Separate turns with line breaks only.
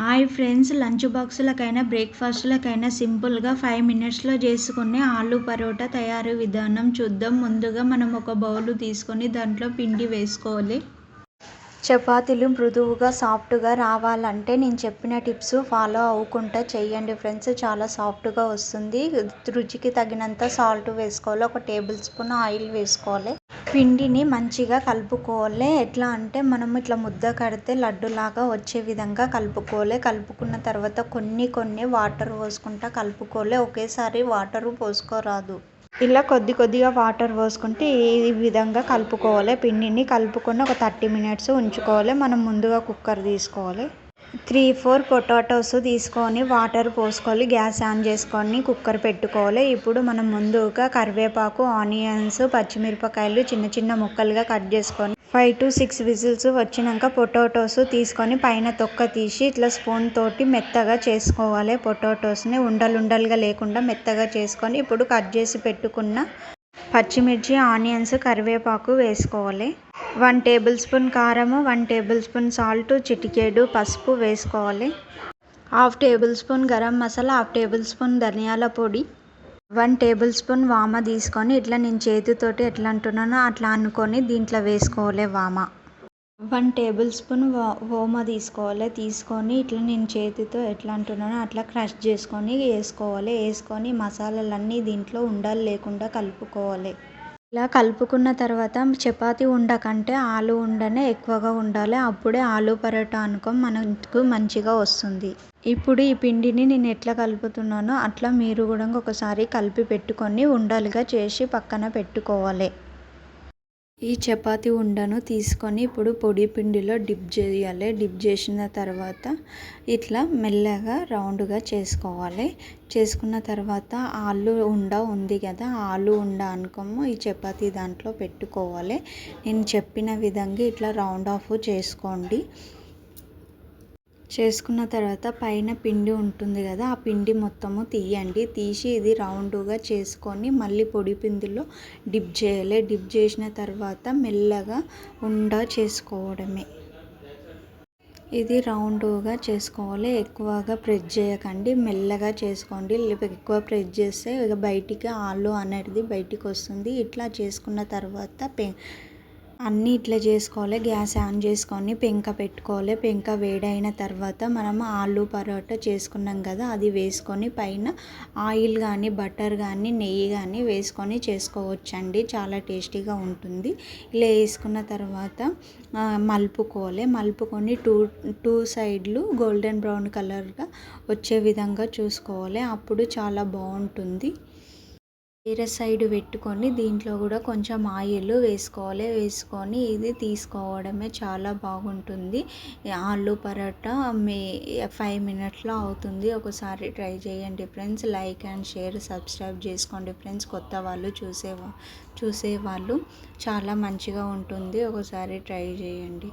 Hi friends, lunch బాక్సులకైనా బ్రేక్ఫాస్ట్లకైనా సింపుల్గా 5 మినిట్స్లో చేసుకునే ఆలు పరోటా తయారీ విధానం చూద్దాం. ముందుగా మనం ఒక బౌల్ తీసుకొని దాంట్లో పిండి వేసుకోవాలి. చపాతీలు మృదువుగా సాఫ్ట్గా రావాలంటే నేను చెప్పిన టిప్స్ ఫాలో అవ్వకుండా చేయండి ఫ్రెండ్స్, చాలా సాఫ్ట్గా వస్తుంది. రుచికి తగినంత సాల్ట్ వేసుకోవాలి, 1 టేబుల్ స్పూన్ ఆయిల్ వేసుకోవాలి. పిండిని మంచిగా కలుపుకోవాలి. ఎట్లా అంటే మనం ఇట్లా ముద్ద కడితే లడ్డులాగా వచ్చే విధంగా కలుపుకోవాలి. కలుపుకున్న తర్వాత కొన్ని వాటర్ పోసుకుంటా కలుపుకోవాలి. ఒకేసారి వాటర్ పోసుకోరాదు. ఇలా కొద్దిగా వాటర్ పోసుకుంటే ఈ విధంగా కలుపుకోవాలి. పిండిని కలుపుకొని ఒక 30 మినిట్స్ ఉంచుకోవాలి. మనం ముందుగా కుక్కర్ తీసుకోవాలి. 3-4 పొటాటోస్ తీసుకొని వాటర్ పోసుకోవాలి. గ్యాస్ ఆన్ చేసుకొని కుక్కర్ పెట్టుకోవాలి. ఇప్పుడు మనం ముందుగా కరివేపాకు, ఆనియన్స్, పచ్చిమిరపకాయలు చిన్న ముక్కలుగా కట్ చేసుకొని 5-6 విజిల్స్ వచ్చినాక పొటాటోస్ తీసుకొని పైన తొక్క తీసి ఇట్లా స్పూన్ తోటి మెత్తగా చేసుకోవాలి. పొటాటోస్ని ఉండలుగా లేకుండా మెత్తగా చేసుకొని ఇప్పుడు కట్ చేసి పెట్టుకున్న పచ్చిమిర్చి, ఆనియన్స్, కరివేపాకు వేసుకోవాలి. 1 టేబుల్ స్పూన్ కారము, 1 టేబుల్ స్పూన్ సాల్ట్, చిటికెడు పసుపు వేసుకోవాలి. 1/2 table spoon garam masala, 1/2 table spoon ధనియాల పొడి, 1 టేబుల్ స్పూన్ వామ తీసుకొని ఇట్లా నేను చేతితోటి ఎట్లా అంటున్నానో అట్లా అనుకొని దీంట్లో వేసుకోవాలి. 1 టేబుల్ స్పూన్ ఓమ తీసుకొని ఇట్లా నేను చేతితో ఎట్లా అంటున్నానో అట్లా క్రష్ చేసుకొని వేసుకొని మసాలాలన్నీ దీంట్లో ఉండలు లేకుండా కలుపుకోవాలి. ఇలా కలుపుకున్న తర్వాత చపాతీ ఉండ కంటే ఆలు ఉండనే ఎక్కువగా ఉండాలి. అప్పుడే ఆలు పరోటా మనకు మంచిగా వస్తుంది. ఇప్పుడు ఈ పిండిని నేను ఎట్లా కలుపుతున్నానో అట్లా మీరు కూడా ఒకసారి కలిపి పెట్టుకొని ఉండలుగా చేసి పక్కన పెట్టుకోవాలి. ఈ చపాతీ ఉండను తీసుకొని ఇప్పుడు పొడి పిండిలో డిప్ చేయాలి. డిప్ చేసిన తర్వాత ఇట్లా మెల్లగా రౌండ్గా చేసుకోవాలి. చేసుకున్న తర్వాత ఆలు ఉండ ఉంది కదా, ఆలు ఉండ అనుకోము ఈ చపాతీ దాంట్లో పెట్టుకోవాలి. నేను చెప్పిన విధంగా ఇట్లా రౌండ్ ఆఫ్ చేసుకోండి. చేసుకున్న తర్వాత పైన పిండి ఉంటుంది కదా, ఆ పిండి మొత్తము తీయండి. తీసి ఇది రౌండ్గా చేసుకొని మళ్ళీ పొడి పిండిలో డిప్ చేయాలి. డిప్ చేసిన తర్వాత మెల్లగా ఉండ చేసుకోవడమే. ఇది రౌండ్గా చేసుకోవాలి. ఎక్కువగా ప్రెస్ చేయకండి, మెల్లగా చేసుకోండి. ఎక్కువ ప్రెస్ చేస్తే ఇక బయటికి ఆలు అనేది బయటికి వస్తుంది. ఇట్లా చేసుకున్న తర్వాత అన్నీ ఇట్లా చేసుకోవాలి. గ్యాస్ ఆన్ చేసుకొని పెంక పెట్టుకోవాలి. పెంక వేడైన తర్వాత మనం ఆలు పరోటా చేసుకున్నాం కదా, అది వేసుకొని పైన ఆయిల్ కానీ బటర్ కానీ నెయ్యి కానీ వేసుకొని చేసుకోవచ్చండి. చాలా టేస్టీగా ఉంటుంది. ఇలా వేసుకున్న తర్వాత మలుపుకొని టూ సైడ్లు గోల్డెన్ బ్రౌన్ కలర్గా వచ్చే విధంగా చూసుకోవాలి. అప్పుడు చాలా బాగుంటుంది. వేరే సైడ్ పెట్టుకొని దీంట్లో కూడా కొంచెం ఆయిల్ వేసుకొని ఇది తీసుకోవడమే చాలా బాగుంటుంది. ఆలు పరోటా 5 మినిట్స్లో అవుతుంది. ఒకసారి ట్రై చేయండి friends. Like and share, subscribe చేసుకోండి ఫ్రెండ్స్. కొత్త వాళ్ళు చూసేవాళ్ళు చాలా మంచిగా ఉంటుంది. ఒకసారి ట్రై చేయండి.